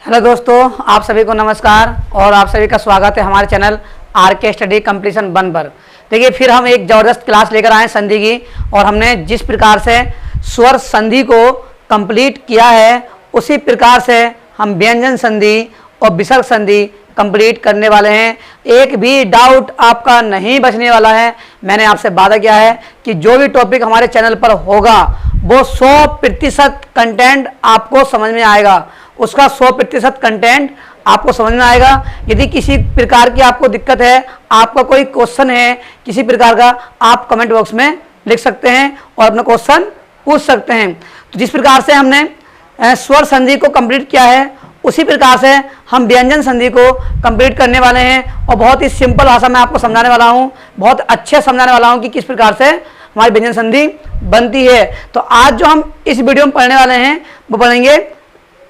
Hello दोस्तों, आप सभी को नमस्कार और आप सभी का स्वागत है हमारे चैनल आरके स्टडी कंप्लीशन 1 पर। देखिए, फिर हम एक ज़बरदस्त क्लास लेकर आए संधि की, और हमने जिस प्रकार से स्वर संधि को कंप्लीट किया है उसी प्रकार से हम व्यंजन संधि और विसर्ग संधि कंप्लीट करने वाले हैं। एक भी डाउट आपका नहीं बचने वाला है। मैंने आपसे वादा किया है कि जो भी टॉपिक हमारे चैनल पर होगा वो 100% कंटेंट आपको समझ में आएगा, उसका 100% कंटेंट आपको समझ में आएगा। यदि किसी प्रकार की आपको दिक्कत है, आपका कोई क्वेश्चन है किसी प्रकार का, आप कमेंट बॉक्स में लिख सकते हैं और अपना क्वेश्चन पूछ सकते हैं। तो जिस प्रकार से हमने स्वर संधि को कंप्लीट किया है उसी प्रकार से हम व्यंजन संधि को कंप्लीट करने वाले हैं, और बहुत ही सिंपल भाषा में आपको समझाने वाला हूँ, बहुत अच्छे समझाने वाला हूँ कि किस प्रकार से हमारी व्यंजन संधि बनती है। तो आज जो हम इस वीडियो में पढ़ने वाले हैं वो पढ़ेंगे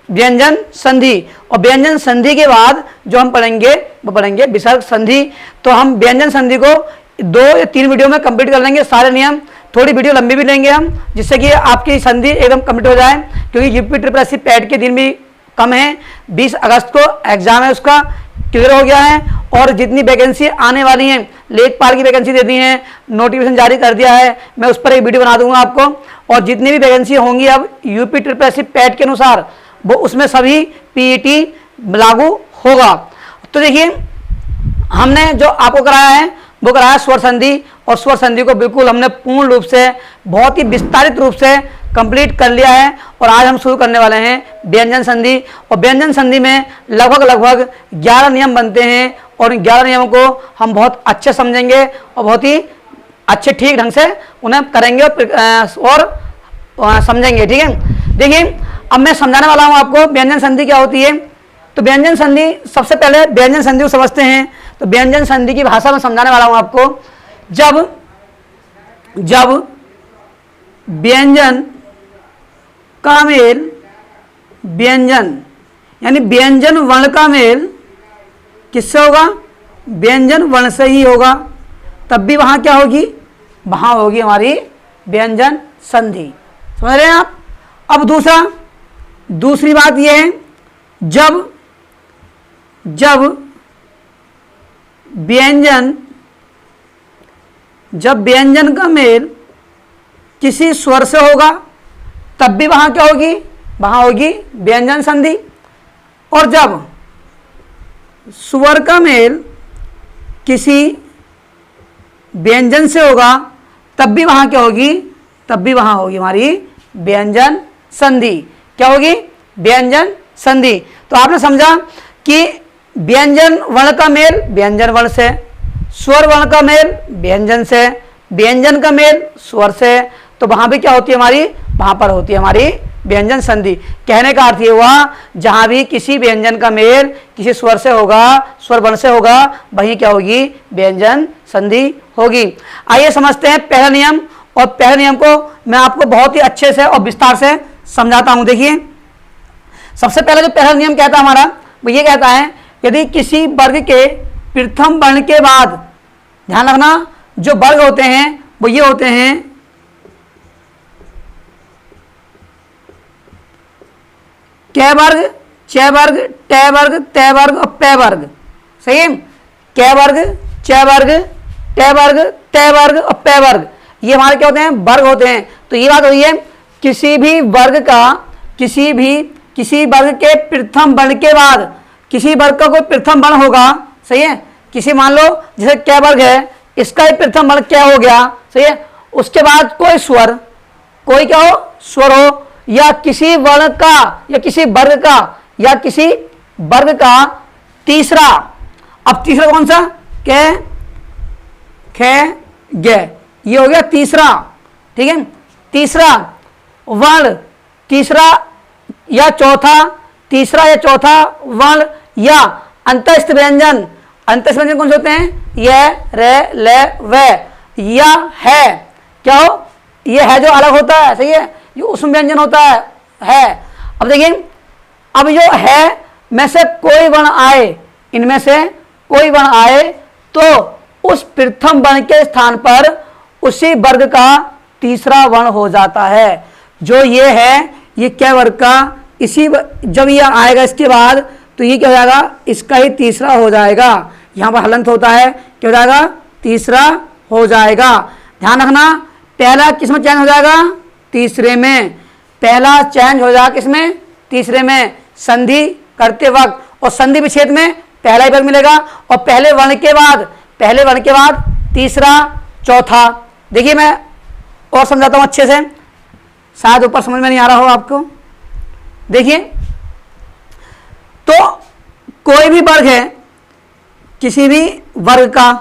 व्यंजन संधि, और व्यंजन संधि के बाद जो हम पढ़ेंगे वो पढ़ेंगे विसर्ग संधि। तो हम व्यंजन संधि को 2 या 3 वीडियो में कंप्लीट कर लेंगे सारे नियम। थोड़ी वीडियो लंबी भी लेंगे हम, जिससे कि आपकी संधि एकदम कंप्लीट हो जाए, क्योंकि यूपी ट्रिपल एससी पैड के दिन भी कम है। 20 अगस्त को एग्जाम है, उसका क्लियर हो गया है, और जितनी वैकेंसी आने वाली हैं, लेखपाल की वैकेंसी दे दी है, नोटिफिकेशन जारी कर दिया है, मैं उस पर एक वीडियो बना दूंगा आपको। और जितनी भी वैकेंसी होंगी अब यूपी ट्रिपल एससी पैड के अनुसार, वो उसमें सभी पीईटी लागू होगा। तो देखिए, हमने जो आपको कराया है वो कराया स्वर संधि, और स्वर संधि को बिल्कुल हमने पूर्ण रूप से, बहुत ही विस्तारित रूप से कंप्लीट कर लिया है। और आज हम शुरू करने वाले हैं व्यंजन संधि। और व्यंजन संधि में लगभग 11 नियम बनते हैं, और 11 नियमों को हम बहुत अच्छे समझेंगे और बहुत ही अच्छे ठीक ढंग से उन्हें करेंगे और समझेंगे। ठीक है, देखिए अब मैं समझाने वाला हूँ आपको व्यंजन संधि क्या होती है। तो व्यंजन संधि, सबसे पहले व्यंजन संधि को समझते हैं। तो व्यंजन संधि की भाषा में समझाने वाला हूँ आपको। जब व्यंजन का मेल, व्यंजन यानी व्यंजन वर्ण का मेल किससे होगा? व्यंजन वर्ण से ही होगा, तब भी वहाँ क्या होगी? वहाँ होगी हमारी व्यंजन संधि। समझ रहे हैं आप? अब दूसरी बात यह है, जब व्यंजन का मेल किसी स्वर से होगा तब भी वहाँ क्या होगी? वहाँ होगी व्यंजन संधि। और जब स्वर का मेल किसी व्यंजन से होगा तब भी वहाँ क्या होगी? तब भी वहाँ होगी हमारी व्यंजन संधि। क्या होगी? व्यंजन संधि। तो आपने समझा कि व्यंजन वर्ण का मेल व्यंजन वर्ण से, स्वर वर्ण का मेल व्यंजन से, व्यंजन का मेल स्वर से, तो वहां भी क्या होती है हमारी? वहां पर होती है हमारी व्यंजन संधि। कहने का अर्थ ये हुआ, जहां भी किसी व्यंजन का मेल किसी स्वर से होगा, स्वर वर्ण से होगा, वहीं क्या होगी? व्यंजन संधि होगी। आइए समझते हैं पहला नियम, और पहले नियम को मैं आपको बहुत ही अच्छे से और विस्तार से समझाता हूं। देखिए, सबसे पहले जो पहला नियम कहता है हमारा, वो ये कहता है, यदि किसी वर्ग के प्रथम वर्ण के बाद, ध्यान रखना, जो वर्ग होते हैं वो ये होते हैं कै वर्ग, च वर्ग, ट वर्ग, त वर्ग और प वर्ग। सही है? कै वर्ग, च वर्ग, ट वर्ग, त वर्ग और प वर्ग, ये हमारे क्या होते हैं? वर्ग होते हैं। तो ये बात हुई है, किसी भी वर्ग के प्रथम वर्ण के बाद, किसी वर्ग का कोई प्रथम वर्ण होगा। सही है? किसी, मान लो जैसे कै वर्ग है, इसका ही प्रथम वर्ण क्या हो गया? सही है? उसके बाद कोई स्वर, कोई क्या हो? स्वर हो, या किसी वर्ण का या किसी वर्ग का या किसी वर्ग का तीसरा, अब तीसरा कौन सा? कै, ख, ग, ये हो गया तीसरा। ठीक है? तीसरा वर्ण, तीसरा या चौथा वर्ण, या अंतस्थ व्यंजन। अंतस्थ व्यंजन कौन से होते हैं? य, र, ल, व, या है। क्या हो? ये है जो अलग होता है। सही है? ये उसमें व्यंजन होता है। अब देखिए, अब जो है में से कोई वर्ण आए, इनमें से कोई वर्ण आए, तो उस प्रथम वर्ण के स्थान पर उसी वर्ग का तीसरा वर्ण हो जाता है। जो ये है, ये क्या वर्ग का? जब ये आएगा इसके बाद तो ये क्या हो जाएगा, इसका ही तीसरा हो जाएगा। यहाँ पर हलंत होता है, क्या हो जाएगा, तीसरा हो जाएगा। ध्यान रखना, पहला किस में चेंज हो जाएगा, तीसरे में। पहला चेंज हो जाएगा किसमें, तीसरे में, संधि करते वक्त। और संधि विच्छेद में पहला ही वर्ग मिलेगा और पहले वर्ण के बाद तीसरा चौथा। देखिए मैं और समझाता हूं अच्छे से, शायद ऊपर समझ में नहीं आ रहा हो आपको। देखिए तो कोई भी वर्ग है, किसी भी वर्ग का,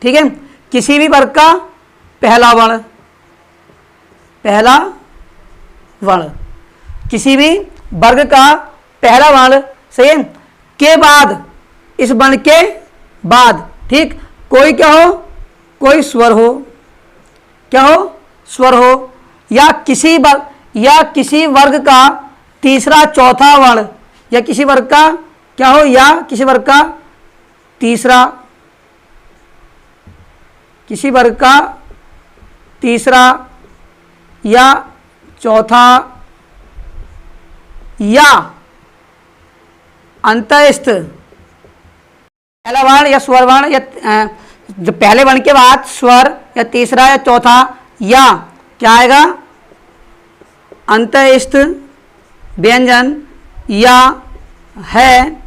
ठीक है, किसी भी वर्ग का पहला वर्ण, किसी भी वर्ग का पहला वर्ण, सही है, के बाद, इस वर्ण के बाद, ठीक, कोई क्या हो, कोई स्वर हो, क्या हो, स्वर हो, या किसी वर्ग का तीसरा चौथा वर्ण, या किसी वर्ग का क्या हो, या किसी वर्ग का तीसरा, किसी वर्ग का तीसरा या चौथा या अंतःस्थ पहला वर्ण या स्वर वर्ण, या जो पहले वर्ण के बाद स्वर या तीसरा या चौथा, या क्या आएगा, अंतःस्थ व्यंजन, या है।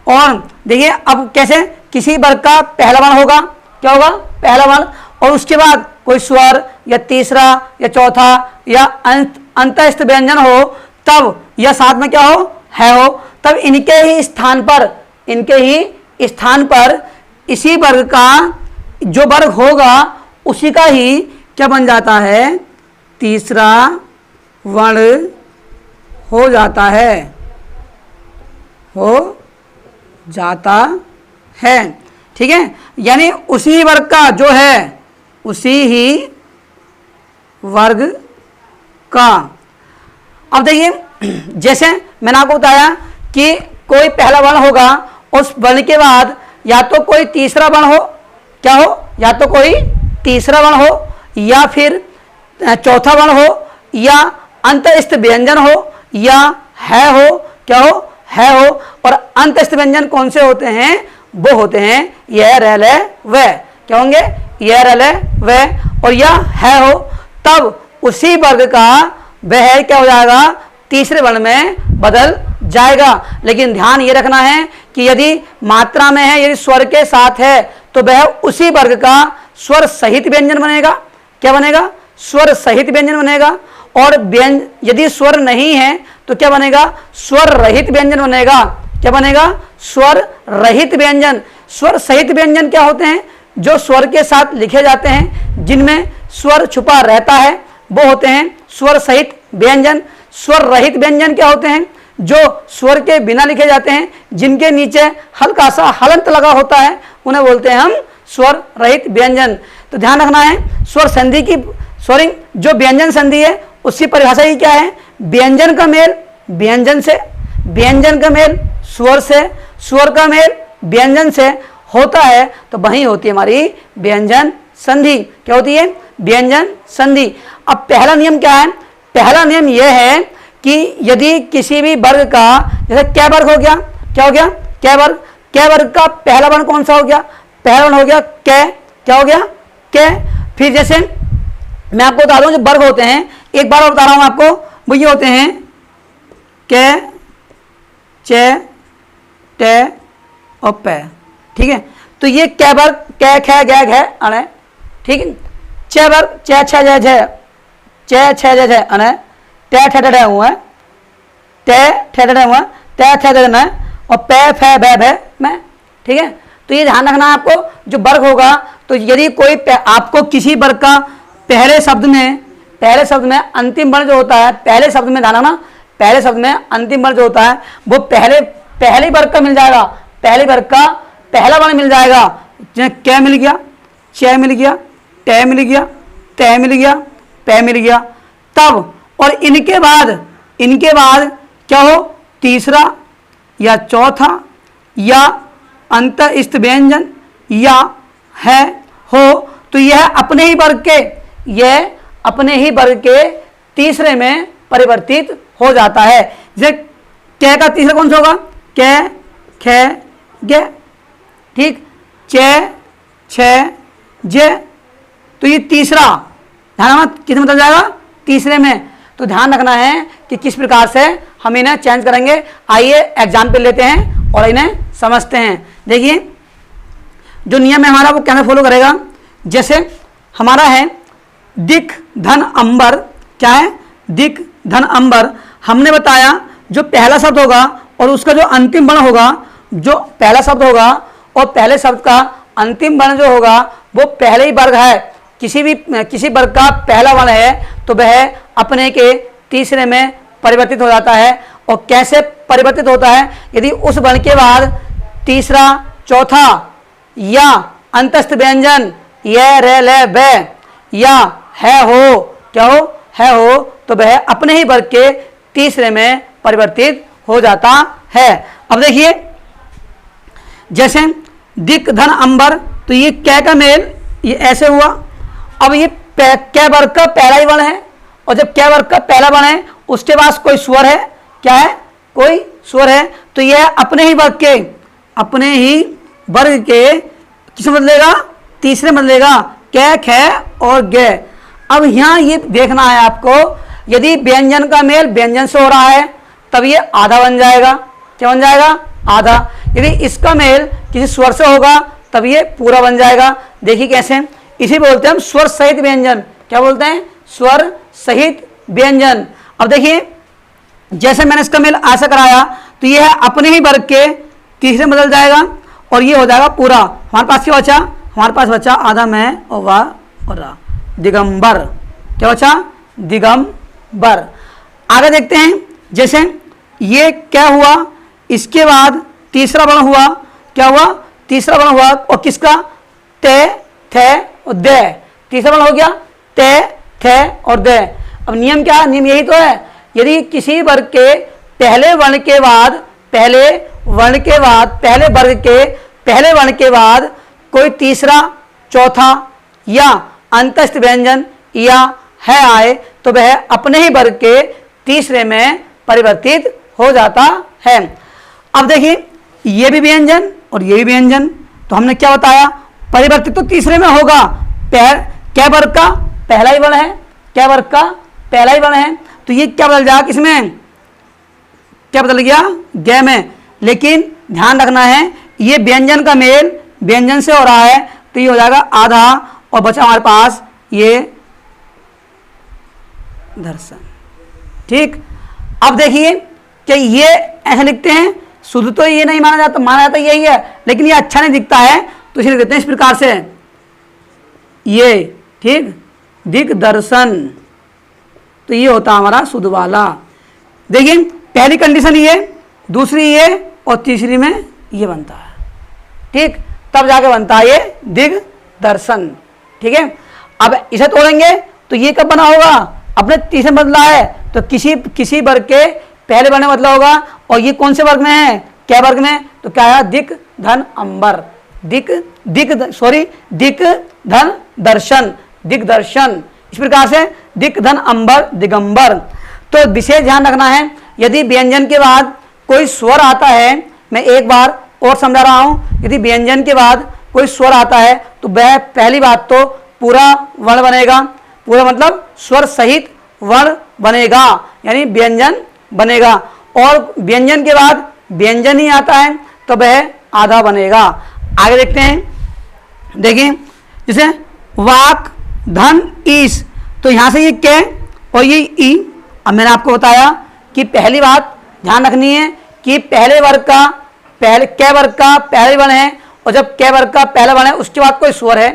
और देखिए अब कैसे, किसी वर्ग का पहला वर्ण होगा, क्या होगा, पहला वर्ण, और उसके बाद कोई स्वर या तीसरा या चौथा या अंतःस्थ व्यंजन हो, तब या साथ में क्या हो, है हो, तब इनके ही स्थान पर इसी वर्ग का जो वर्ग होगा उसी का ही क्या बन जाता है, तीसरा वर्ण हो जाता है, ठीक है। यानी उसी वर्ग का जो है, उसी ही वर्ग का। अब देखिए जैसे मैंने आपको बताया कि कोई पहला वर्ण होगा, उस वर्ण के बाद या तो कोई तीसरा वर्ण हो, क्या हो, या तो कोई तीसरा वर्ण हो, या फिर चौथा वर्ण हो, या अंतःस्थ व्यंजन हो, या है हो, क्या हो, है हो। और अंतःस्थ व्यंजन कौन से होते हैं, वो होते हैं यह, रह, ले, वह, क्या होंगे, यह, रह, ले, वह। और यह है हो, तब उसी वर्ग का वह क्या हो जाएगा, तीसरे वर्ण में बदल जाएगा। लेकिन ध्यान ये रखना है कि यदि मात्रा में है, यदि स्वर के साथ है, तो वह उसी वर्ग का स्वर सहित व्यंजन बनेगा। क्या बनेगा, स्वर सहित व्यंजन बनेगा। और यदि स्वर नहीं है तो क्या बनेगा, स्वर रहित व्यंजन बनेगा। क्या बनेगा, स्वर रहित व्यंजन। स्वर सहित व्यंजन क्या होते हैं, जो स्वर के साथ लिखे जाते हैं, जिनमें स्वर छुपा रहता है, वो होते हैं स्वर सहित व्यंजन। स्वर रहित व्यंजन क्या होते हैं, जो स्वर के बिना लिखे जाते हैं, जिनके नीचे हल्का सा हलंत लगा होता है, उन्हें बोलते हैं हम स्वर रहित व्यंजन। तो ध्यान रखना है, स्वर संधि की जो व्यंजन संधि है उसकी परिभाषा ही क्या है, व्यंजन का मेल व्यंजन से, व्यंजन का मेल स्वर से, स्वर का मेल व्यंजन से होता है, तो वही होती है हमारी व्यंजन संधि। क्या होती है, व्यंजन संधि। अब पहला नियम क्या है, पहला नियम यह है कि यदि किसी भी वर्ग का, जैसे कै वर्ग हो गया, क्या हो गया, कै वर्ग, कै वर्ग का पहला वर्ण कौन सा हो गया, पहला वर्ण हो गया कै, क्या हो गया, कै। फिर जैसे मैं आपको बता दूं जो वर्ग होते हैं, एक बार और बता रहा हूं आपको, वो ये होते हैं कै, चे, टे और पै, ठीक है। तो ये कै वर्ग, कै, खे, गै, घै, अणे, ठीक है। चे वर्ग, चे, छ, जै, झै, चे, छ, जै, झै, अणे, टे, ठे, ठे, हुआ, टे, ठे, ठे, हुआ, टे, ठे, ठे, न, और पै, फै, भै, भै, मैं, ठीक है। तो ये ध्यान रखना है आपको, जो वर्ग होगा, तो यदि कोई आपको किसी वर्ग का पहले शब्द में अंतिम वर्ण जो होता है, पहले शब्द में ध्यान रखना, पहले शब्द में अंतिम वर्ण जो होता है वो पहले वर्ग का मिल जाएगा, पहले वर्ग का पहला वर्ण मिल जाएगा। जैसे कै मिल गया, चे मिल गया, टे मिल गया, ते मिल गया, पै मिल गया, तब और इनके बाद क्या हो, तीसरा या चौथा या अंतःस्थ व्यंजन या है हो, तो यह अपने ही वर्ग के तीसरे में परिवर्तित हो जाता है। जैसे कै का तीसरा कौन सा होगा? कै, खे, गे, ठीक, चे, छे, जे। तो ये तीसरा ध्यान मत किस में बदल जाएगा? तीसरे में। तो ध्यान रखना है कि किस प्रकार से हम इन्हें चेंज करेंगे। आइए एग्जाम्पल लेते हैं और इन्हें समझते हैं। देखिए जो नियम है हमारा वो कैसे फॉलो करेगा। जैसे हमारा है दिक धन अंबर, क्या है? दिक धन अंबर। हमने बताया जो पहला शब्द होगा और उसका जो अंतिम वर्ण होगा, जो पहला शब्द होगा और पहले शब्द का अंतिम वर्ण जो होगा वो पहले ही वर्ग है। किसी वर्ग का पहला वर्ण है तो वह अपने के तीसरे में परिवर्तित हो जाता है। और कैसे परिवर्तित होता है? यदि उस वर्ण के बाद तीसरा, चौथा या अंतस्थ व्यंजन य, रे, ले, ब या है हो, क्या हो? है हो, तो वह अपने ही वर्ग के तीसरे में परिवर्तित हो जाता है। अब देखिए जैसे दिक धन अंबर, तो ये कै का मेल ये ऐसे हुआ। अब ये कै वर्ग का पहला ही वर्ण है और जब कै वर्ग का पहला वर्ण है उसके पास कोई स्वर है, क्या है? कोई स्वर है, तो यह अपने ही वर्ग के किस में बदलेगा? तीसरे में बदलेगा, कै, खे और गे। अब यहाँ ये देखना है आपको, यदि व्यंजन का मेल व्यंजन से हो रहा है तब ये आधा बन जाएगा। क्या बन जाएगा? आधा। यदि इसका मेल किसी स्वर से होगा तब ये पूरा बन जाएगा। देखिए कैसे, इसी बोलते हैं हम स्वर सहित व्यंजन। क्या बोलते हैं? स्वर सहित व्यंजन। अब देखिए जैसे मैंने इसका मेल ऐसा कराया तो ये है अपने ही वर्ग के तीसरे में बदल जाएगा और ये हो जाएगा पूरा। हमारे पास क्या बचा? हमारे पास बचा आधा मैं और वाह और रा, दिगंबर। क्या बचा? दिगंबर। आगे देखते हैं, जैसे ये क्या हुआ, इसके बाद तीसरा वर्ण हुआ। क्या हुआ? तीसरा वर्ण हुआ और किसका? ते, थे और दे। तीसरा वर्ण हो गया ते, थे और दे। अब नियम क्या है? नियम यही तो है, यदि किसी वर्ग के पहले वर्ग के बाद कोई तीसरा, चौथा या अंतस्थ व्यंजन या है आए तो वह अपने ही वर्ग के तीसरे में परिवर्तित हो जाता है। अब देखिए ये भी व्यंजन और ये भी व्यंजन, तो हमने क्या बताया? परिवर्तित तो तीसरे में होगा। कै वर्ग का पहला ही वर्ण है, कै वर्ग का पहला ही वर्ण है, तो ये क्या बदल जाएगा? किसमें? क्या बदल गया? गे में। लेकिन ध्यान रखना है ये व्यंजन का मेल व्यंजन से हो रहा है तो ये हो जाएगा आधा और बचा हमारे पास ये दर्शन। ठीक। अब देखिए कि ये ऐसे लिखते हैं, शुद्ध तो ये नहीं माना जाता यही है, लेकिन ये अच्छा नहीं दिखता है तो इसे लिख देते हैं इस प्रकार से ये। ठीक, दिग्दर्शन। तो ये होता हमारा शुद्ध वाला। देखिए पहली कंडीशन ये, दूसरी ये और तीसरी में ये बनता है। ठीक, तब जाके बनता है ये दिग्दर्शन। ठीक है। अब इसे तोड़ेंगे तो ये कब बना होगा? अपने तीसरे में बदला है तो किसी वर्ग के पहले वर्ण में बदला होगा। और ये कौन से वर्ग में है? क्या वर्ग में? तो क्या है? दिक धन अंबर। दिक धन दर्शन, दिग्दर्शन। इस प्रकार से दिक धन अंबर, दिगंबर। तो विशेष ध्यान रखना है, यदि व्यंजन के बाद कोई स्वर आता है, मैं एक बार और समझा रहा हूं, यदि व्यंजन के बाद कोई स्वर आता है तो वह पहली बात तो पूरा वर्ण बनेगा, पूरा मतलब स्वर सहित वर्ण बनेगा, यानी व्यंजन बनेगा। और व्यंजन के बाद व्यंजन ही आता है तो वह आधा बनेगा। आगे देखते हैं, देखिए जैसे वाक धन ईस, तो यहां से ये कै और ये ई। अब मैंने आपको बताया कि पहली बात ध्यान रखनी है कि कै वर्ग का पहला वर्ण है और जब कै वर्ग का पहला वर्ण है उसके बाद कोई स्वर है,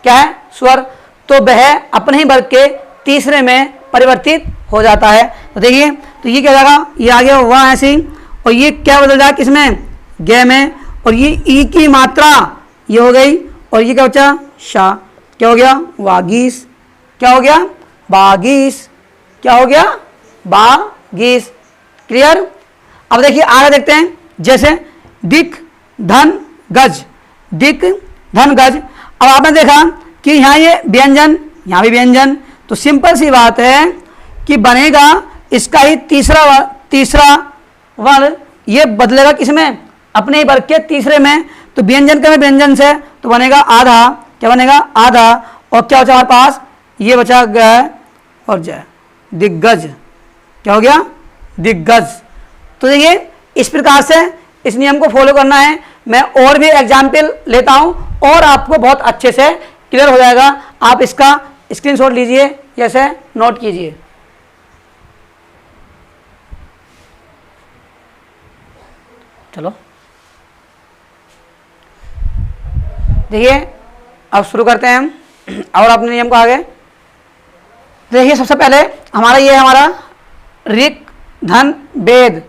क्या है? स्वर, तो वह अपने ही वर्ग के तीसरे में परिवर्तित हो जाता है। तो देखिए, तो ये क्या जाएगा? ये आ गया वह ऐसे ही, और ये क्या बदल जाएगा? किसमें? गे में। और ये ई की मात्रा ये हो गई और ये क्या बचा? शा। क्या हो गया? वागीस। क्या हो गया? बागीस। क्या हो गया? बागीस। क्लियर। अब देखिए आगे देखते हैं, जैसे दिक धन गज, दिक धन गज। अब आपने देखा कि यहाँ ये व्यंजन, यहाँ भी व्यंजन, तो सिंपल सी बात है कि बनेगा इसका ही तीसरा वर्ण ये बदलेगा किसमें, अपने ही वर्ग के तीसरे में। तो व्यंजन का व्यंजन से तो बनेगा आधा, क्या बनेगा आधा, और क्या बचा हमारे पास, ये बचा गया और जय दिग्गज, क्या हो गया दिग्गज। तो देखिए इस प्रकार से इस नियम को फॉलो करना है। मैं और भी एग्जाम्पल लेता हूं और आपको बहुत अच्छे से क्लियर हो जाएगा। आप इसका स्क्रीनशॉट लीजिए, जैसे नोट कीजिए। चलो देखिए अब शुरू करते हैं हम और अपने नियम को आगे। देखिए सबसे पहले हमारा ये हमारा ऋक धन वेद,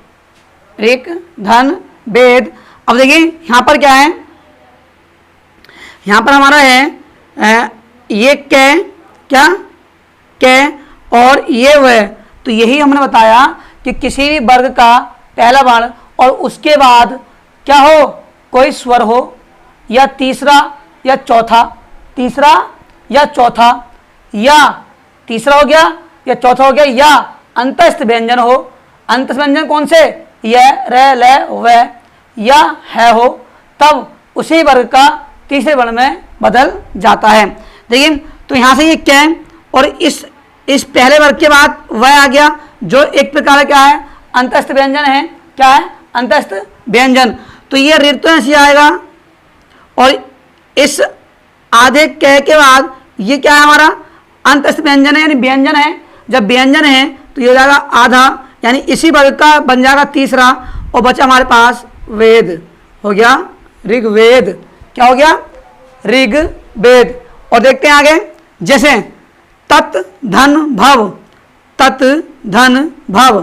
ऋक धन वेद। अब देखिए यहाँ पर क्या है, यहाँ पर हमारा है ये क्या कै और ये वह। तो यही हमने बताया कि किसी भी वर्ग का पहला वर्ण और उसके बाद क्या हो, कोई स्वर हो, या तीसरा या चौथा, तीसरा या चौथा, या तीसरा हो गया या चौथा हो गया, या अंतस्थ व्यंजन हो। अंतस्थ व्यंजन कौन से, यह र ल व या है हो, तब उसी वर्ग का तीसरे वर्ण में बदल जाता है। देखिए तो यहाँ से ये क्या और इस पहले वर्ग के बाद वह आ गया, जो एक प्रकार का क्या है, अंतस्थ व्यंजन है। क्या है, अंतस्थ व्यंजन। तो ये ऋ तो ऐसे आएगा, और इस आधे कै के बाद ये क्या है, हमारा अंतस्थ व्यंजन है, यानी व्यंजन है। जब व्यंजन है तो ये हो जाएगा आधा, यानी इसी वर्ग का बन जाएगा तीसरा, और बचा हमारे पास वेद, हो गया ऋग्वेद। क्या हो गया, ऋग्वेद। और देखते हैं आगे, जैसे तत् धन भव, तत् धन भव।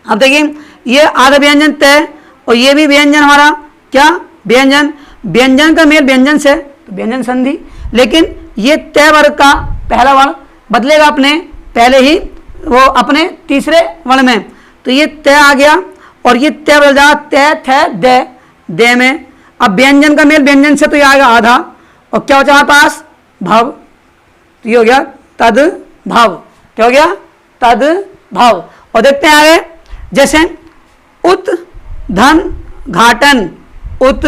अब देखिए ये आधा व्यंजन तय, और ये भी व्यंजन हमारा क्या, व्यंजन। व्यंजन का मेल व्यंजन से तो व्यंजन संधि, लेकिन ये तय वर्ग का पहला वर्ण बदलेगा अपने पहले ही वो अपने तीसरे वर्ण में। तो ये तय आ गया, और ये तय बदल जाएगा तय थ दे, दे में। अब व्यंजन का मेल व्यंजन से तो ये आएगा आधा, और क्या बचा हमारे पास, भव। तो ये हो गया तद भव। क्या हो गया, तद भव। और देखते हैं आगे, जैसे उत धन घाटन, उत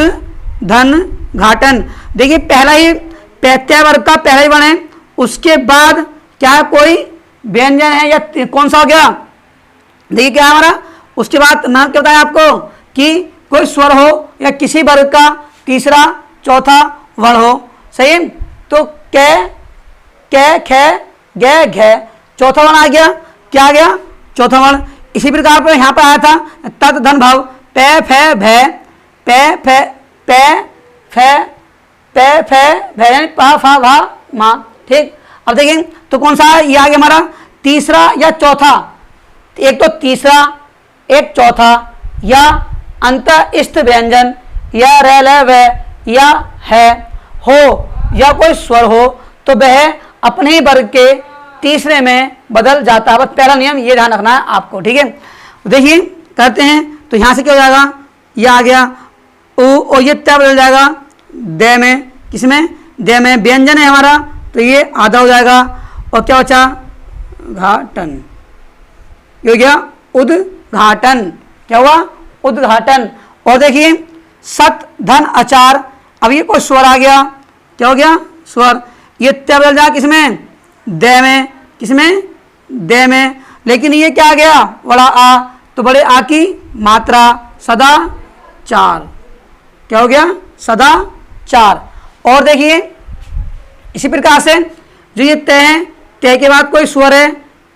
धन घाटन। देखिए पहला ही प्रत्यय वर्ग का पहला ही वर्ण है, उसके बाद क्या है, कोई व्यंजन है या कौन सा हो गया, देखिए क्या है हमारा, उसके बाद मैं क्या बताया आपको कि कोई स्वर हो या किसी वर्ग का तीसरा चौथा वर्ण हो। सही है। तो कै कै खे गे घे, चौथा वर्ण आ गया, क्या आ गया, चौथा वर्ण। इसी प्रकार पर यहाँ पर आया था तत् धन भाव, पे फे भे, पे फे पे फे पे फे भे, पा फा भा मा। ठीक। अब देखें तो कौन सा ये आ गया हमारा, तीसरा या चौथा। एक तो तीसरा, एक चौथा, या अंतस्थ व्यंजन, या र ल व या है हो, या कोई स्वर हो, तो वह अपने ही वर्ग के तीसरे में बदल जाता है। बस पहला नियम ये ध्यान रखना है आपको। ठीक है। देखिए करते हैं, तो यहाँ से क्या हो जाएगा, ये आ गया उ, और ये तय बदल जाएगा दे में। किसमें, दे में। व्यंजन है हमारा, तो ये आधा हो जाएगा, और क्या बचा, घाटन। ये हो गया उद्घाटन। क्या हुआ, उद्घाटन। और देखिए सत धन अचार। अब ये कोई स्वर आ गया, क्या हो गया, स्वर। ये तय बदल जाएगा किसमें, दे में। किसमें, दे में। लेकिन ये क्या आ गया, बड़ा आ, तो बड़े आ की मात्रा सदा चार। क्या हो गया, सदा चार। और देखिए इसी प्रकार से जो ये तय है, तय के बाद कोई स्वर है,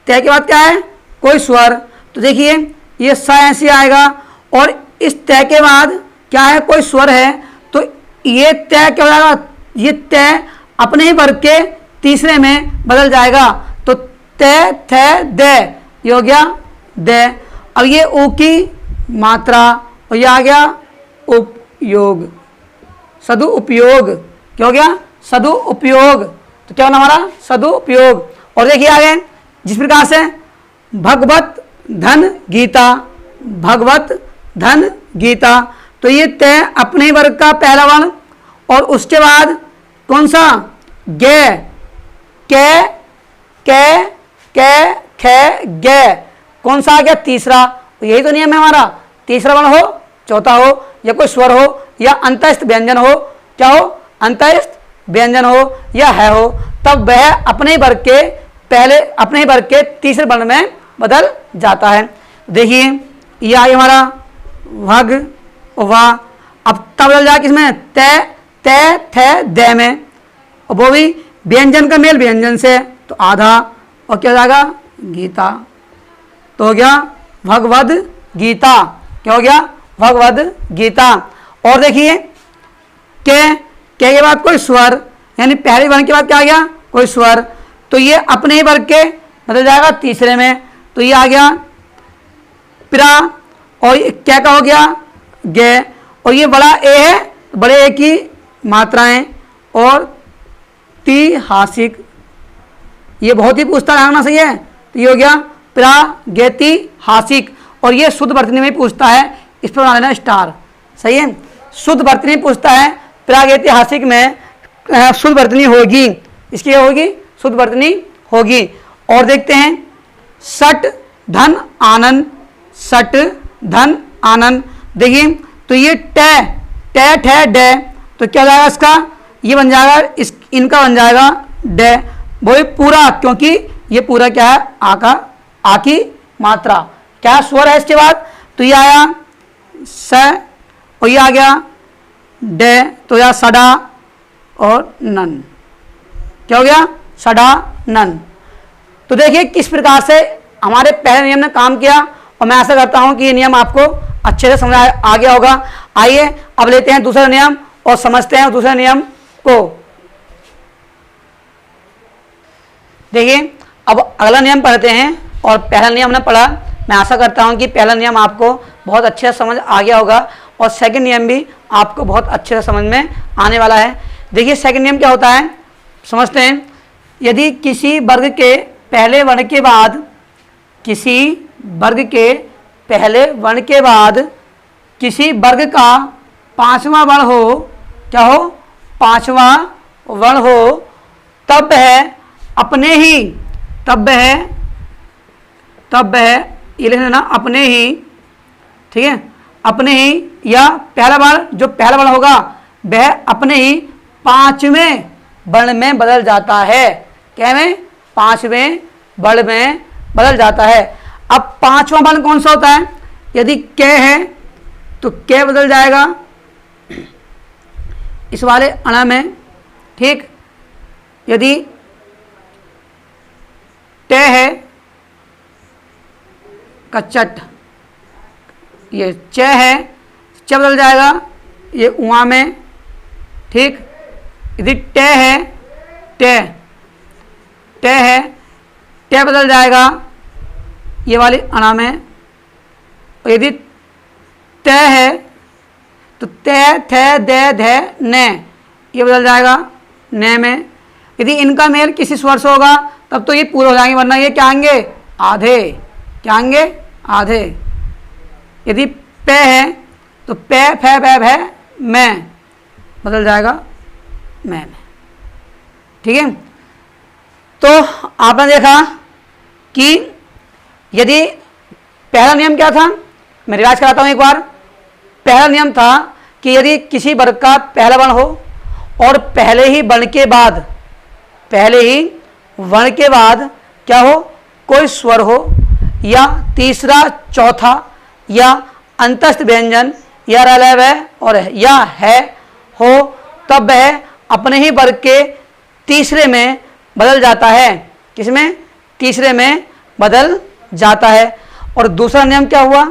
तय के बाद क्या है, कोई स्वर। तो देखिए ये स ऐसे आएगा, और इस तय के बाद क्या है, कोई स्वर है, तो ये तय क्या हो जाएगा, ये तय अपने ही वर्ग के तीसरे में बदल जाएगा। तो तय थ दे, ये हो गया दे। अब ये उ की मात्रा, और ये आ गया उपयोग, सदुपयोग। क्या हो गया, सदुपयोग। तो क्या होना हमारा, सदुपयोग। और देखिए आगे, जिस प्रकार से भगवत धन गीता, भगवत धन गीता। तो ये तय अपने वर्ग का पहला वर्ण, और उसके बाद कौन सा, गे, कै कै कै खे गे, कौन सा आ गया? तीसरा। यही तो नियम है हमारा, तीसरा वर्ण हो, चौथा हो, या कोई स्वर हो, या अंतस्थ व्यंजन हो, क्या हो? अंतस्थ व्यंजन हो या है हो, तब वह अपने ही वर्ग के पहले, अपने ही वर्ग के तीसरे वर्ण में बदल जाता है। देखिए ये आई हमारा भग वाह, अब तब बदल जाए किसमें? तय, तय, थे, दे में, और वो भी व्यंजन का मेल व्यंजन से, तो आधा, और क्या हो जाएगा? गीता। तो हो गया भगवद गीता। क्या हो गया? भगवद गीता। और देखिए के बाद कोई स्वर, यानी पहले वर्ण के बाद क्या आ गया? कोई स्वर, तो ये अपने ही वर्ग के बदल जाएगा तीसरे में, तो ये आ गया प्रा, और क्या का हो गया? गे, और ये बड़ा ए है, बड़े ए की मात्राएं, और तिहासिक, ये बहुत ही पूछता रहना सही है, तो ये हो गया प्रागैतिहासिक, और ये शुद्ध वर्तनी में पूछता है, इस पर बना लेना स्टार। सही है, शुद्ध वर्तनी पूछता है, प्रागैतिहासिक में शुद्ध वर्तनी होगी, इसकी क्या होगी? शुद्ध वर्तनी होगी। और देखते हैं सट धन आनंद, सट धन आनंद। देखिए तो ये टे, टे, ठे, डे, तो क्या हो जाएगा इसका? ये बन जाएगा, इस इनका बन जाएगा डे, वो पूरा, क्योंकि ये पूरा क्या है? आ की मात्रा। क्या स्वर है इसके बाद? तो ये आया स, और ये आ गया डे, तो या सडा और नन। क्या हो गया? सडा नन। तो देखिए किस प्रकार से हमारे पहले नियम ने काम किया, और मैं आशा करता हूं कि ये नियम आपको अच्छे से समझ आ गया होगा। आइए अब लेते हैं दूसरा नियम और समझते हैं दूसरे नियम को। देखिए अब अगला नियम पढ़ते हैं, और पहला नियम हमने पढ़ा, मैं आशा करता हूं कि पहला नियम आपको बहुत अच्छे से समझ आ गया होगा, और सेकंड नियम भी आपको बहुत अच्छे से समझ में आने वाला है। देखिए सेकंड नियम क्या होता है, समझते हैं। यदि किसी वर्ग के पहले वर्ण के बाद, किसी वर्ग के पहले वर्ण के बाद किसी वर्ग का पांचवा वर्ण हो, क्या हो? पांचवा वर्ण हो, तब है अपने ही, तब है ये लिख लेना, अपने ही, ठीक है, अपने ही, या पहला वर्ण, जो पहला वर्ण होगा वह अपने ही पांचवें वर्ण में बदल जाता है। क्या में? पांचवें वर्ण में बदल जाता है। अब पांचवा वर्ण कौन सा होता है? यदि क है तो क बदल जाएगा इस वाले अणा में, ठीक। यदि ट है का चट, ये च है, च बदल जाएगा ये उआ में, ठीक। यदि ट है, ट है, ट बदल जाएगा ये वाली अणा में। और यदि त है तो त, थ, द, ध, न, ये बदल जाएगा न में। यदि इनका मेल किसी स्वर से होगा तब तो ये पूरे हो जाएंगे, वरना ये क्या आएंगे? आधे। क्या आएंगे? आधे। यदि प है तो प, फ, भ, भ, मैं बदल जाएगा मैं में, ठीक है। तो आपने देखा कि यदि पहला नियम क्या था, मैं रिवाइज कराता हूं एक बार। पहला नियम था कि यदि किसी वर्ग का पहला वर्ण हो और पहले ही वर्ण के बाद, पहले ही वर्ण के बाद क्या हो? कोई स्वर हो, या तीसरा, चौथा, या अंतस्थ व्यंजन, या रलय और या है हो, तब वह अपने ही वर्ग के तीसरे में बदल जाता है। किसमें? तीसरे में बदल जाता है। और दूसरा नियम क्या हुआ?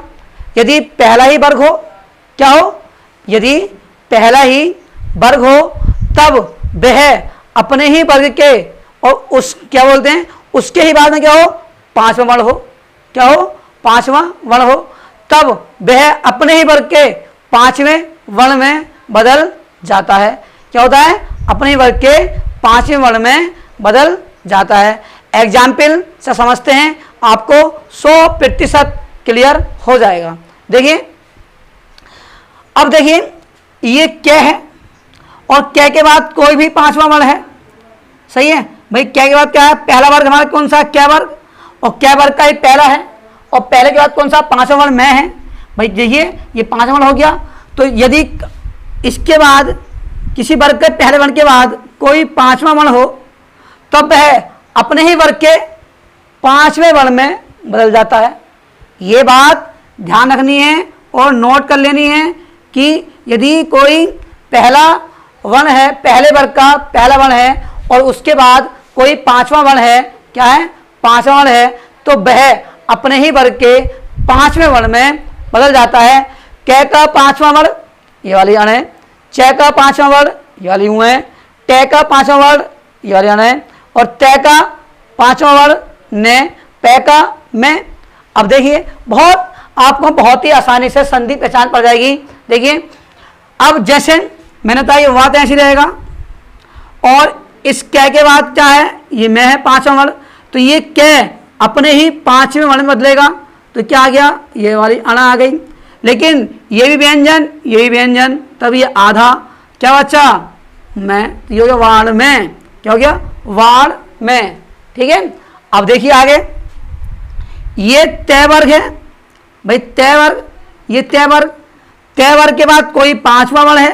यदि पहला ही वर्ग हो, क्या हो? यदि पहला ही वर्ग हो तब वह अपने ही वर्ग के, और उस क्या बोलते हैं, उसके ही बाद में क्या हो? पांचवा वर्ण हो। क्या हो? पांचवा वर्ण हो, तब वह अपने ही वर्ग के पांचवें वर्ण में बदल जाता है। क्या होता है? अपने ही वर्ग के पांचवें वर्ण में बदल जाता है। एग्जाम्पल से समझते हैं, आपको 100% क्लियर हो जाएगा। देखिए अब देखिए ये क्या है, और क्या के बाद कोई भी पांचवा वर्ण है, सही है भाई। क्या के बाद क्या है? पहला वर्ग हमारा कौन सा? क्या वर्ग, और क्या वर्ग का ये पहला है, और पहले के बाद कौन सा पांचवा वर्ण मैं है। भाई देखिए ये पांचवा वर्ण हो गया, तो यदि इसके बाद किसी वर्ग के पहले वर्ण के बाद कोई पांचवा वर्ण हो तब वह अपने ही वर्ग के पांचवें वर्ण में बदल जाता है। ये बात ध्यान रखनी है और नोट कर लेनी है कि यदि कोई पहला वर्ण है, पहले वर्ग का पहला वर्ण है और उसके बाद कोई पांचवा वर्ण है, क्या है, पांचवा वर्ण है, तो वह अपने ही वर्ग के पांचवें वर्ण में बदल जाता है। क का पांचवा वर्ण ये वाली अण है, च का पांचवा वर्ण ये वाली ऊ है, ट का पांचवा वर्ण ये वाली अण है और त का पांचवा वर्ण ने, प का मैं। अब देखिए बहुत आपको बहुत ही आसानी से संधि पहचान पड़ जाएगी। देखिए अब जैसे मैंने कहा ये वात ऐसी रहेगा और इस कै के बाद क्या है, ये मैं है पांचवा वर्ण, तो ये कै अपने ही पांचवें वर्ण में बदलेगा, तो क्या आ गया, ये वाली अणा आ गई। लेकिन ये भी व्यंजन, ये भी व्यंजन, तब ये आधा क्या बच्चा, मैं, ये हो गया वाण में, क्या हो गया, वाण में। ठीक है, अब देखिए आगे ये तय वर्ग है। भाई तय वर्ग, ये तय वर्ग, तय वर्ग के बाद कोई पांचवा वर्ण है,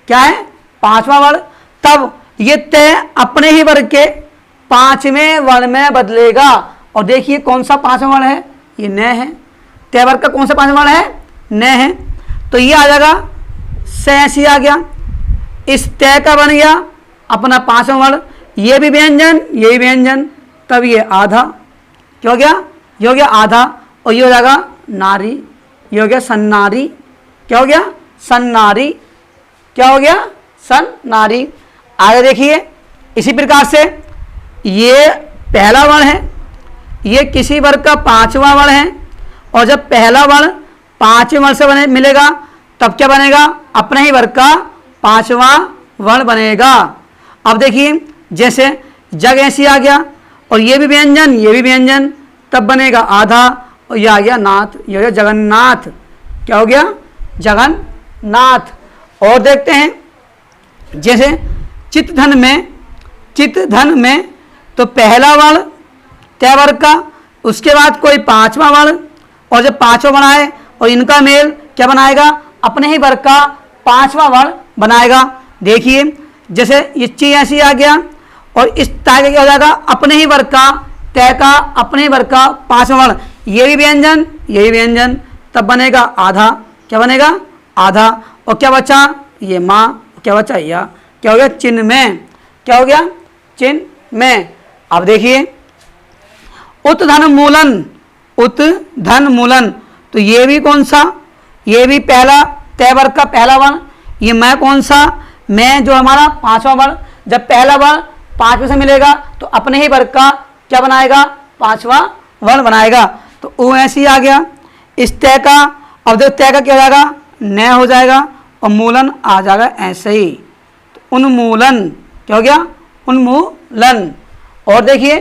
क्या है, पांचवा वर्ण, तब ये तय अपने ही वर्ग के पांचवें वर्ण में बदलेगा। और देखिए कौन सा पांचवा वर्ण है, ये न है। तय वर्ग का कौन सा पांचवा वर्ण है, न है, तो ये आ जाएगा सैसी आ गया। इस तय का बन गया अपना पांचवा वर्ण, ये भी व्यंजन, ये भी व्यंजन, तब ये आधा, क्या हो गया, ये हो गया आधा, और ये हो जाएगा नारी, ये हो गया सन्नारी, क्या हो गया, सन्नारी, क्या हो गया, सन्नारी। आगे देखिए इसी प्रकार से ये पहला वर्ण है, ये किसी वर्ग का पांचवा वर्ण है, और जब पहला वर्ण पांचवें वर्ण से बने मिलेगा तब क्या बनेगा, अपने ही वर्ग का पांचवा वर्ण बनेगा। अब देखिए जैसे जग ऐसी आ गया और ये भी व्यंजन, ये भी व्यंजन, तब बनेगा आधा, और ये आ गया नाथ, ये हो गया जगन्नाथ, क्या हो गया, जगन्नाथ। और देखते हैं जैसे चित्त धन में, चित्त धन में तो पहला वर्ण तय वर्ग का, उसके बाद कोई पांचवा वर्ण, और जब पांचवा वर्ण आए और इनका मेल क्या बनाएगा, अपने ही वर्ग का पांचवा वर्ण बनाएगा। देखिए जैसे ये ची ऐसी आ गया और इस तय का क्या हो जाएगा, अपने ही वर्ग का, तय का अपने ही वर्ग का पांचवा वर्ण, ये भी व्यंजन, ये भी व्यंजन, तब बनेगा आधा, क्या बनेगा, आधा, और क्या बचा, ये माँ, क्या बचा, या, क्या हो गया, चिन्ह में, क्या हो गया, चिन्ह में। अब देखिए उत धन मूलन, उत धन मूलन, तो ये भी कौन सा, ये भी पहला तय वर्ग का पहला वर्ण, ये मैं कौन सा, मैं जो हमारा पांचवा वर्ण, जब पहला वर्ण पांचवें से मिलेगा तो अपने ही वर्ग का क्या बनाएगा, पांचवा वर्ण बनाएगा, तो वो ऐसे ही आ गया। इस तय का, अब देखो तय का क्या हो जाएगा, न हो जाएगा, और मूलन आ जाएगा ऐसे ही, तो उन्मूलन, क्या हो गया, उन्मूलन। और देखिए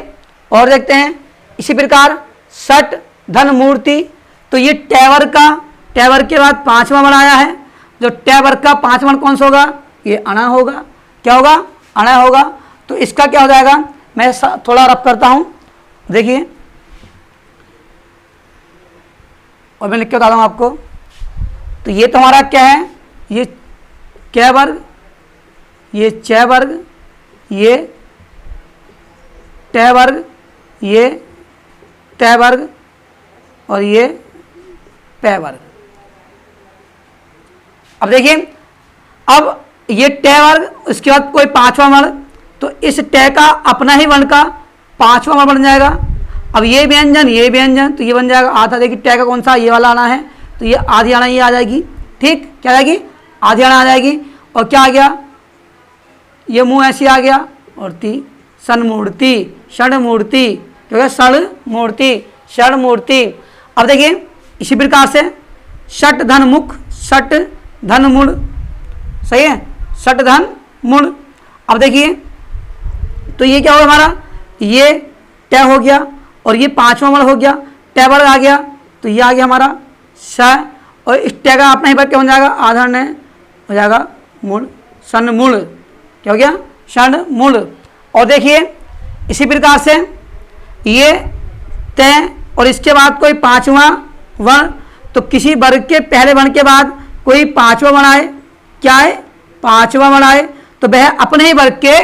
और देखते हैं इसी प्रकार सट धन मूर्ति, तो ये टय वर्ग का, टय वर्ग के बाद पांचवा वर्ण आया है, जो टय वर्ग का पांचवा वर्ण कौन सा होगा, ये अणा होगा, क्या होगा, अणा होगा, तो इसका क्या हो जाएगा, मैं थोड़ा रफ करता हूं, देखिए और मैं लिख के बताता हूं आपको। तो ये तुम्हारा क्या है, ये कै वर्ग, ये च वर्ग, ये ट वर्ग, ये ट वर्ग, और ये प वर्ग। अब देखिए अब ये ट वर्ग, उसके बाद कोई पांचवा वर्ण, तो इस ट का अपना ही वर्ण का पांचवा वर्ण बन जाएगा। अब ये व्यंजन, ये व्यंजन, तो ये बन जाएगा आधा। देखिए ट का कौन सा, ये वाला आना है, तो ये आधी आना ये आ जाएगी, ठीक, क्या आ जाएगी, आधी आना आ जाएगी। और क्या आ गया, ये मुंह ऐसी आ गया, और ती सन्मूर्ति, षणमूर्ति, क्या हो गया, षणमूर्ति, षणमूर्ति। अब देखिए इसी प्रकार से षट धन मुख, षट धन मूल, सही है, षट धन मूल। अब देखिए तो ये क्या होगा हमारा, ये ट हो गया और ये पांचवा वर्ण हो गया, ट वर्ग आ गया, तो ये आ गया हमारा श, और इस ट का अपना ही वर्ग क्या बन जाएगा, आधा न हो जाएगा मूल, सन मूल, क्या हो गया, षण मूल। और देखिए इसी प्रकार से ये तय और इसके बाद कोई पांचवा वर्ण, तो किसी वर्ग के पहले वर्ण के बाद कोई पांचवा वर्ण आए, क्या है, पांचवा वर्ण आए, तो वह अपने ही वर्ग के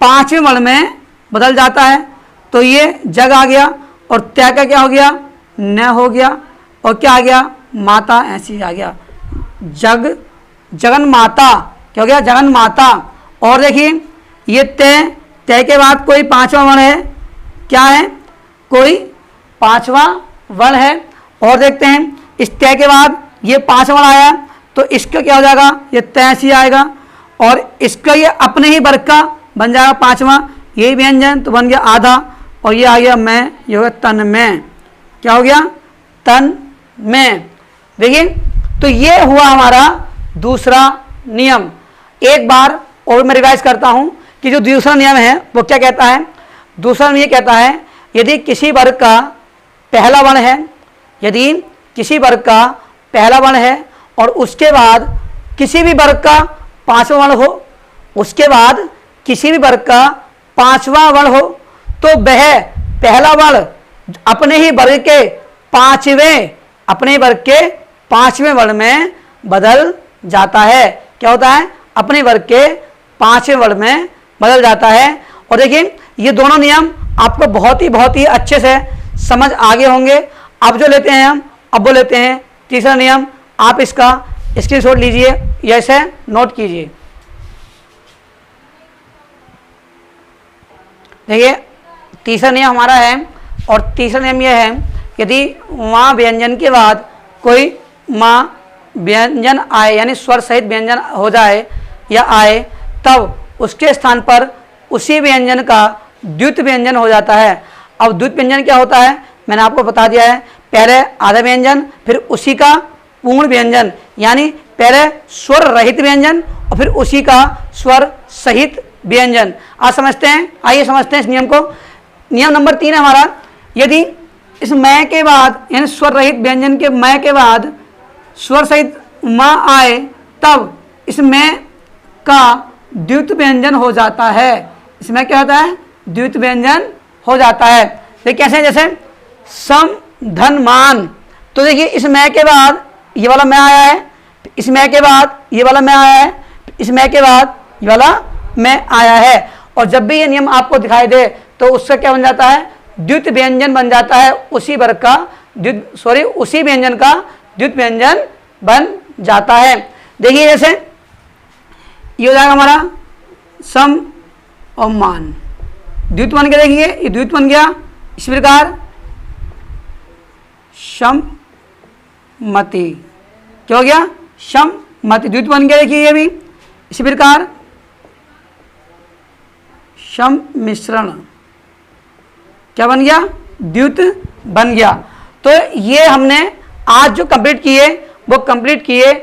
पांचवें वर्ण में बदल जाता है। तो ये जग आ गया और त्या का क्या हो गया, न हो गया, और क्या आ गया, माता, ऐसी आ गया, जग, जगन माता, क्या हो गया, जगन माता। और देखिए ये तय, तय के बाद कोई पांचवा वर्ण है, क्या है, कोई पांचवा वर्ण है। और देखते हैं इस तय के बाद ये पांचवा वर्ण आया, तो इसका क्या हो जाएगा, ये तय सी आएगा, और इसका ये अपने ही वर्ग का बन जाएगा पांचवा, यही व्यंजन, तो बन गया आधा, और ये आ गया मैं, ये हो गया तन में, क्या हो गया, तन में। देखिए तो ये हुआ हमारा दूसरा नियम। एक बार और मैं रिवाइज करता हूं कि जो दूसरा नियम है वो क्या कहता है। दूसरा नियम ये कहता है, यदि किसी वर्ग का पहला वर्ण है, यदि किसी वर्ग का पहला वर्ण है और उसके बाद किसी भी वर्ग का पांचवा वर्ण हो, उसके बाद किसी भी वर्ग का पांचवा वर्ण हो, तो वह पहला वर्ण अपने ही वर्ग के पांचवें, अपने वर्ग के पांचवें वर्ण में बदल जाता है। क्या होता है, अपने वर्ग के पांचवें वर्ण में बदल जाता है। और देखिए ये दोनों नियम आपको बहुत ही अच्छे से समझ आगे होंगे। अब जो लेते हैं हम, अब वो लेते हैं तीसरा नियम। आप इसका स्क्रीनशॉट लीजिए या इसे नोट कीजिए। देखिए तीसरा नियम हमारा है, और तीसरा नियम यह है, यदि वहाँ व्यंजन के बाद कोई माँ व्यंजन आए, यानी स्वर सहित व्यंजन हो जाए या आए, तब उसके स्थान पर उसी व्यंजन का द्वितीय व्यंजन हो जाता है। अब द्वितीय व्यंजन क्या होता है, मैंने आपको बता दिया है, पहले आधा व्यंजन, फिर उसी का पूर्ण व्यंजन, यानी पहले स्वर रहित व्यंजन और फिर उसी का स्वर सहित व्यंजन। आज समझते हैं, आइए समझते हैं इस नियम को। नियम नंबर 3 है हमारा, यदि इस मैं के बाद, यानी स्वर रहित व्यंजन के मैं के बाद स्वर सहित माँ आए, तब इस मैं का द्वितीय व्यंजन हो जाता है। इसमें क्या होता है, द्वितीय व्यंजन हो जाता है। देखिए कैसे, जैसे सम धन मान, तो देखिए इस मैं के बाद ये वाला मैं आया है, इस मैं के बाद ये वाला मैं आया है, इस मैं के बाद ये वाला मैं आया है, और जब भी ये नियम आपको दिखाई दे तो उसका क्या बन जाता है, द्वितीय व्यंजन बन जाता है, उसी वर्ग का उसी व्यंजन का द्वितीय व्यंजन बन जाता है। देखिए जैसे ये हो जाएगा हमारा सम और मान, द्वितीय बन गया। देखिए ये द्वितीय बन गया, इस प्रकार शम मति, क्या हो गया, शम मति द्वितीय बन गया। देखिए ये भी इसी प्रकार शम मिश्रण, क्या बन गया, द्वितीय बन गया। तो ये हमने आज जो कंप्लीट किए वो कंप्लीट किए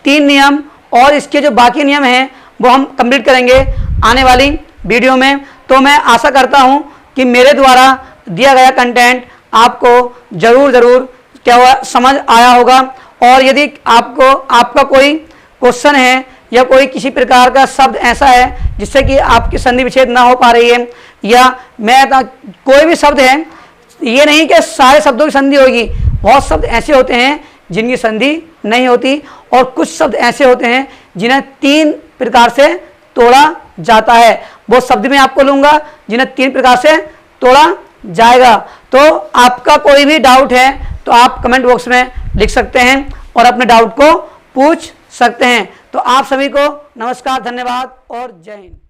3 नियम, और इसके जो बाकी नियम हैं वो हम कंप्लीट करेंगे आने वाली वीडियो में। तो मैं आशा करता हूँ कि मेरे द्वारा दिया गया कंटेंट आपको ज़रूर क्या हुआ समझ आया होगा। और यदि आपका कोई क्वेश्चन है या कोई किसी प्रकार का शब्द ऐसा है जिससे कि आपकी संधि विच्छेद ना हो पा रही है, या कोई भी शब्द है, ये नहीं कि सारे शब्दों की संधि होगी, बहुत शब्द ऐसे होते हैं जिनकी संधि नहीं होती, और कुछ शब्द ऐसे होते हैं जिन्हें 3 प्रकार से तोड़ा जाता है। वो शब्द मैं आपको लूँगा जिन्हें 3 प्रकार से तोड़ा जाएगा। तो आपका कोई भी डाउट है तो आप कमेंट बॉक्स में लिख सकते हैं और अपने डाउट को पूछ सकते हैं। तो आप सभी को नमस्कार, धन्यवाद और जय हिंद।